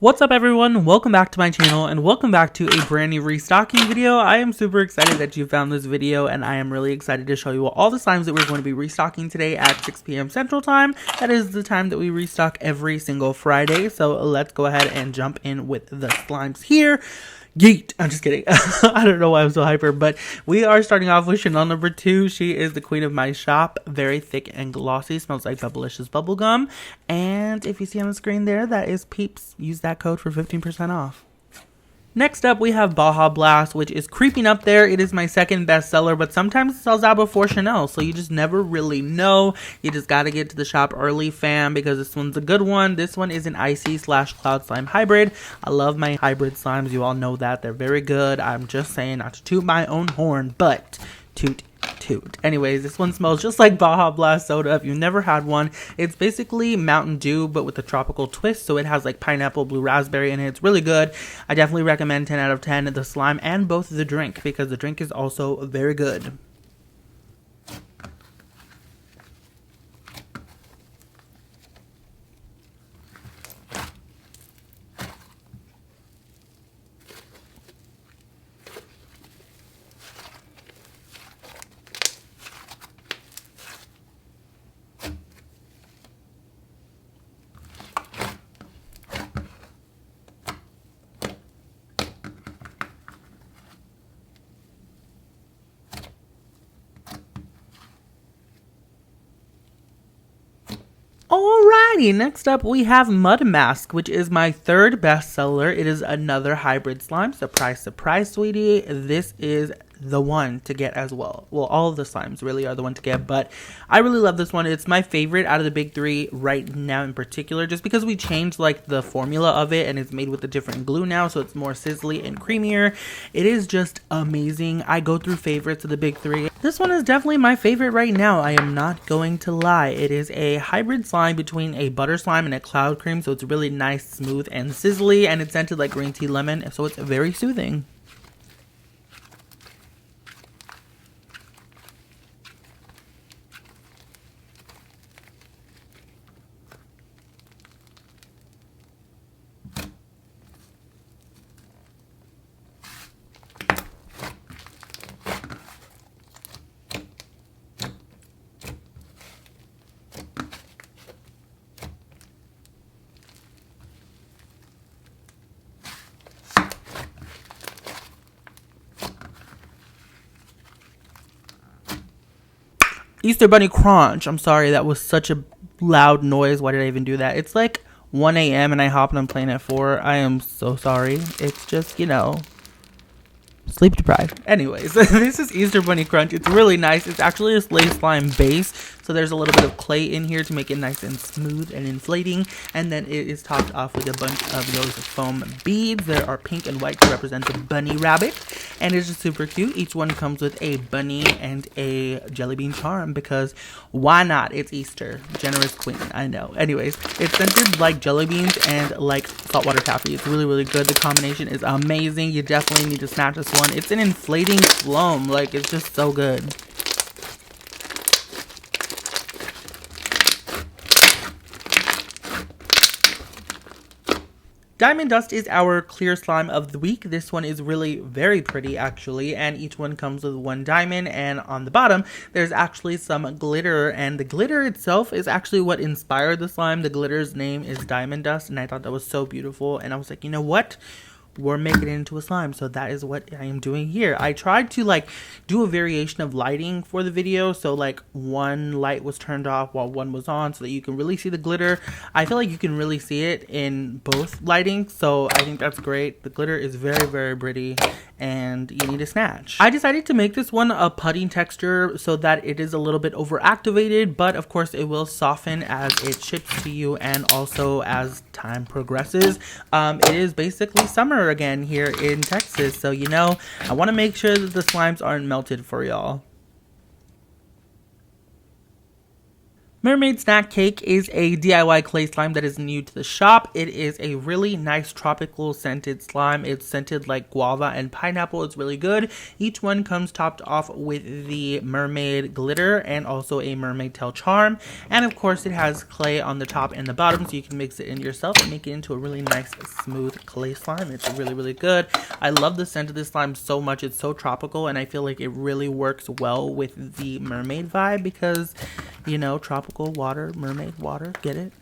What's up everyone, welcome back to my channel and welcome back to a brand new restocking video. I am super excited that you found this video and I am really excited to show you all the slimes that we're going to be restocking today at 6 p.m. Central Time. That is the time that we restock every single Friday. So let's go ahead and jump in with the slimes here. Yeet! I'm just kidding. I don't know why I'm so hyper, but we are starting off with Chanel number 2. She is the queen of my shop. Very thick and glossy. Smells like Bubblicious bubblegum. And if you see on the screen there, that is Peeps. Use that code for 15% off. Next up, we have Baja Blast, which is creeping up there. It is my second bestseller, but sometimes it sells out before Chanel, so you just never really know. You just gotta get to the shop early, fam, because this one's a good one. This one is an Icy/Cloud Slime hybrid. I love my hybrid slimes. You all know that. They're very good. I'm just saying, not to toot my own horn, but toot. Anyways, this one smells just like Baja Blast soda. If you've never had one, it's basically Mountain Dew but with a tropical twist, so it has like pineapple, blue raspberry in it. It's really good. I definitely recommend 10 out of 10 the slime and both the drink, because the drink is also very good. Alrighty, next up we have Mud Mask, which is my third bestseller. It is another hybrid slime. Surprise, surprise, sweetie. This is the one to get as well. Well, all of the slimes really are the one to get, but I really love this one. It's my favorite out of the big three right now in particular, just because we changed like the formula of it and it's made with a different glue now, so it's more sizzly and creamier. It is just amazing. I go through favorites of the big three. This one is definitely my favorite right now. I am not going to lie. It is a hybrid slime between a butter slime and a cloud cream, so it's really nice, smooth, and sizzly, and it's scented like green tea lemon, so it's very soothing. Easter Bunny Crunch. I'm sorry, that was such a loud noise. Why did I even do that? It's like 1 a.m. and I hopped on plane at 4. I am so sorry. It's just, you know, sleep deprived. Anyways, this is Easter Bunny Crunch. It's really nice. It's actually a slay slime base, so there's a little bit of clay in here to make it nice and smooth and inflating, and then it is topped off with a bunch of those foam beads that are pink and white to represent the bunny rabbit, and it's just super cute. Each one comes with a bunny and a jelly bean charm, because why not? It's Easter. Generous queen, I know. Anyways, it's scented like jelly beans and like saltwater taffy. It's really, really good. The combination is amazing. You definitely need to snatch this one. It's an inflating foam. Like, it's just so good. Diamond Dust is our clear slime of the week. This one is really very pretty actually, and each one comes with 1 diamond, and on the bottom there's actually some glitter, and the glitter itself is actually what inspired the slime. The glitter's name is Diamond Dust, and I thought that was so beautiful, and I was like, you know what? We're making it into a slime, so that is what I am doing here. I tried to like do a variation of lighting for the video, so like one light was turned off while one was on, so that you can really see the glitter. I feel like you can really see it in both lighting, so I think that's great. The glitter is very, very pretty, and you need a snatch. I decided to make this one a putty texture so that it is a little bit overactivated, but of course it will soften as it ships to you and also as time progresses. It is basically summer again here in Texas, so you know, I want to make sure that the slimes aren't melted for y'all. Mermaid Snack Cake is a DIY clay slime that is new to the shop. It is a really nice tropical scented slime. It's scented like guava and pineapple. It's really good. Each one comes topped off with the mermaid glitter and also a mermaid tail charm. And of course it has clay on the top and the bottom, so you can mix it in yourself and make it into a really nice smooth clay slime. It's really, really good. I love the scent of this slime so much. It's so tropical, and I feel like it really works well with the mermaid vibe because, you know, tropical water, mermaid water, get it?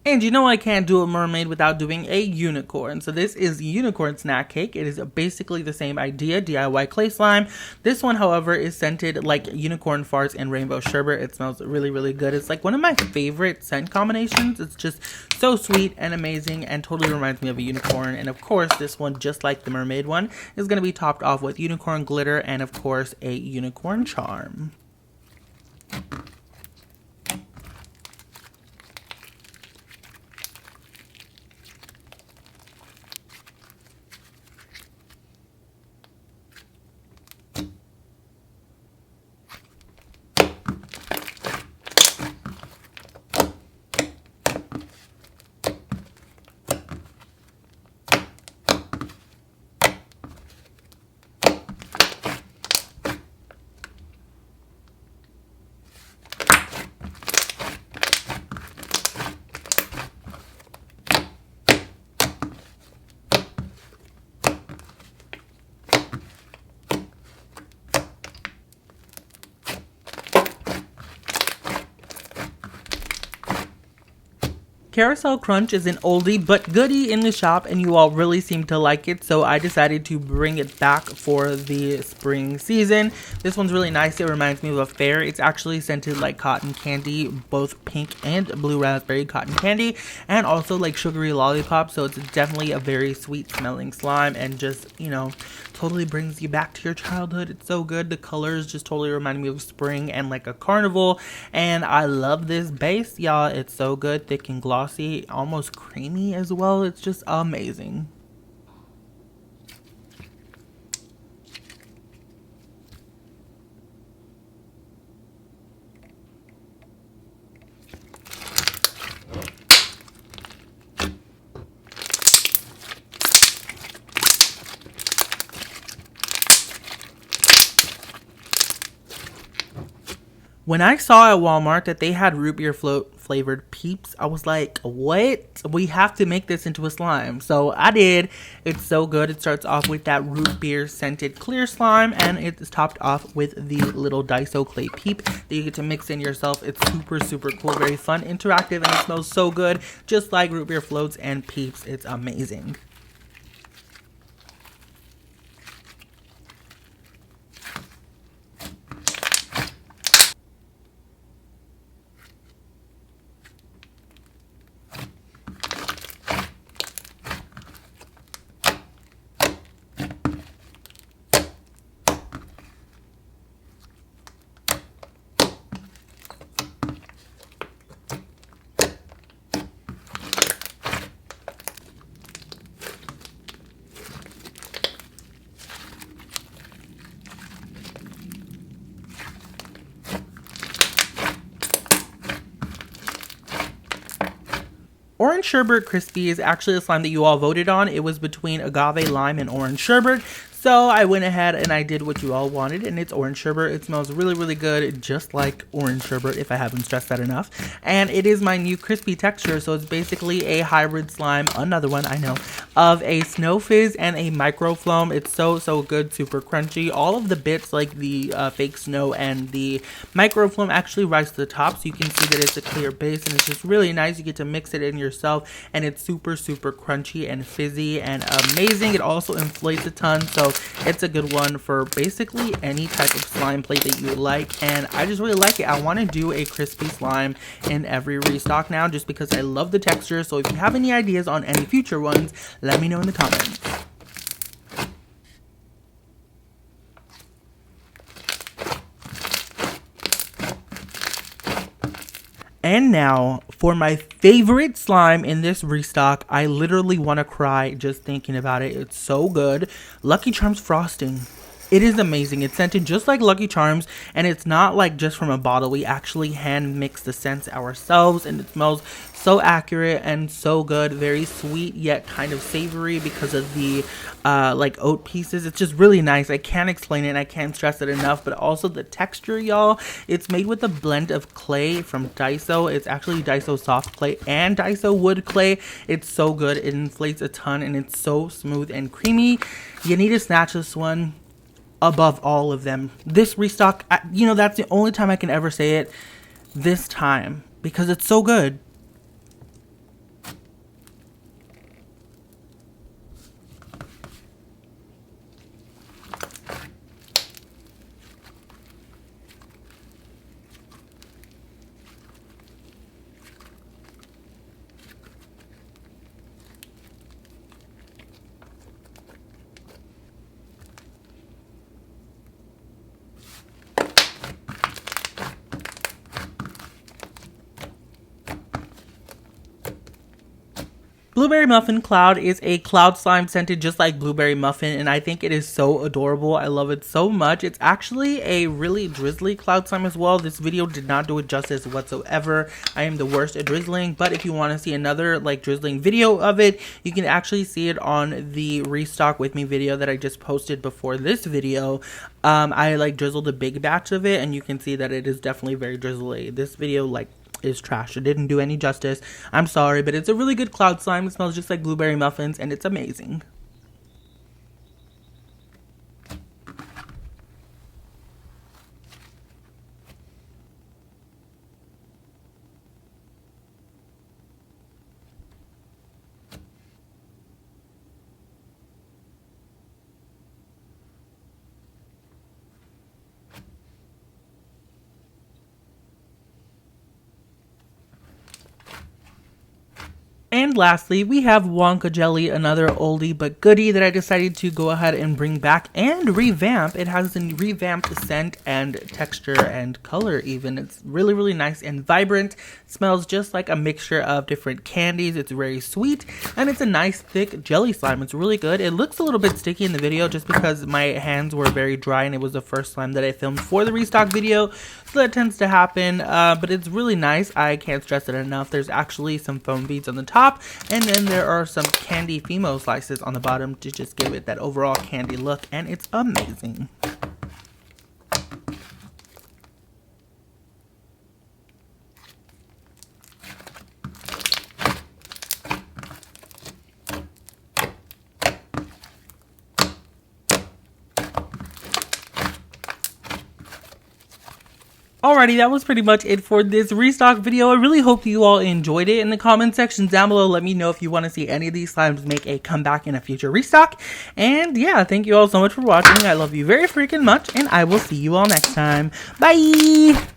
And you know I can't do a mermaid without doing a unicorn. So this is unicorn snack cake. It is basically the same idea, DIY clay slime. This one, however, is scented like unicorn farts and rainbow sherbet. It smells really, really good. It's like one of my favorite scent combinations. It's just so sweet and amazing and totally reminds me of a unicorn. And of course, this one, just like the mermaid one, is going to be topped off with unicorn glitter and of course a unicorn charm. Carousel Crunch is an oldie but goodie in the shop, and you all really seem to like it, so I decided to bring it back for the spring season. This one's really nice. It reminds me of a fair. It's actually scented like cotton candy, both pink and blue raspberry cotton candy, and also like sugary lollipop, so it's definitely a very sweet smelling slime and just, you know, totally brings you back to your childhood. It's so good. The colors just totally remind me of spring and like a carnival, and I love this base, y'all. It's so good, thick and glossy, almost creamy as well. It's just amazing. When I saw at Walmart that they had root beer float flavored peeps, I was like, what? We have to make this into a slime. So I did. It's so good. It starts off with that root beer scented clear slime, and it's topped off with the little Daiso clay peep that you get to mix in yourself. It's super, super cool, very fun, interactive, and it smells so good. Just like root beer floats and peeps. It's amazing. Orange Sherbet Crispy is actually a slime that you all voted on. It was between agave, lime, and orange sherbet. So I went ahead and I did what you all wanted, and it's orange sherbet. It smells really, really good, just like orange sherbet, if I haven't stressed that enough. And it is my new crispy texture, so it's basically a hybrid slime, another one, I know, of a snow fizz and a microfloam. It's so, so good, super crunchy. All of the bits, like the fake snow and the microfloam, actually rise to the top, so you can see that it's a clear base, and it's just really nice. You get to mix it in yourself, and it's super, super crunchy and fizzy and amazing. It also inflates a ton, so it's a good one for basically any type of slime plate that you like, and I just really like it. I want to do a crispy slime in every restock now, just because I love the texture. So if you have any ideas on any future ones, let me know in the comments. And now for my favorite slime in this restock. I literally want to cry just thinking about it. It's so good. Lucky Charms frosting. It is amazing. It's scented just like Lucky Charms, and it's not like just from a bottle. We actually hand mix the scents ourselves, and it smells so accurate and so good. Very sweet yet kind of savory because of the like oat pieces. It's just really nice. I can't explain it and I can't stress it enough. But also the texture, y'all. It's made with a blend of clay from Daiso. It's actually Daiso soft clay and Daiso wood clay. It's so good. It inflates a ton and it's so smooth and creamy. You need to snatch this one above all of them. This restock, you know, that's the only time I can ever say it, this time, because it's so good. Blueberry Muffin Cloud is a cloud slime scented just like Blueberry Muffin, and I think it is so adorable. I love it so much. It's actually a really drizzly cloud slime as well. This video did not do it justice whatsoever. I am the worst at drizzling, but if you want to see another like drizzling video of it, you can actually see it on the Restock With Me video that I just posted before this video. I like drizzled a big batch of it, and you can see that it is definitely very drizzly. This video like is trash. It didn't do any justice. I'm sorry, but it's a really good cloud slime. It smells just like blueberry muffins and it's amazing. And lastly, we have Wonka Jelly, another oldie but goodie that I decided to go ahead and bring back and revamp. It has a revamped scent and texture and color even. It's really, really nice and vibrant. It smells just like a mixture of different candies. It's very sweet and it's a nice thick jelly slime. It's really good. It looks a little bit sticky in the video just because my hands were very dry and it was the first slime that I filmed for the restock video. So that tends to happen, but it's really nice. I can't stress it enough. There's actually some foam beads on the top, and then there are some candy Fimo slices on the bottom to just give it that overall candy look, and it's amazing. Alrighty, that was pretty much it for this restock video. I really hope you all enjoyed it. In the comment section down below, let me know if you want to see any of these slimes make a comeback in a future restock. And yeah, thank you all so much for watching. I love you very freaking much, and I will see you all next time. Bye!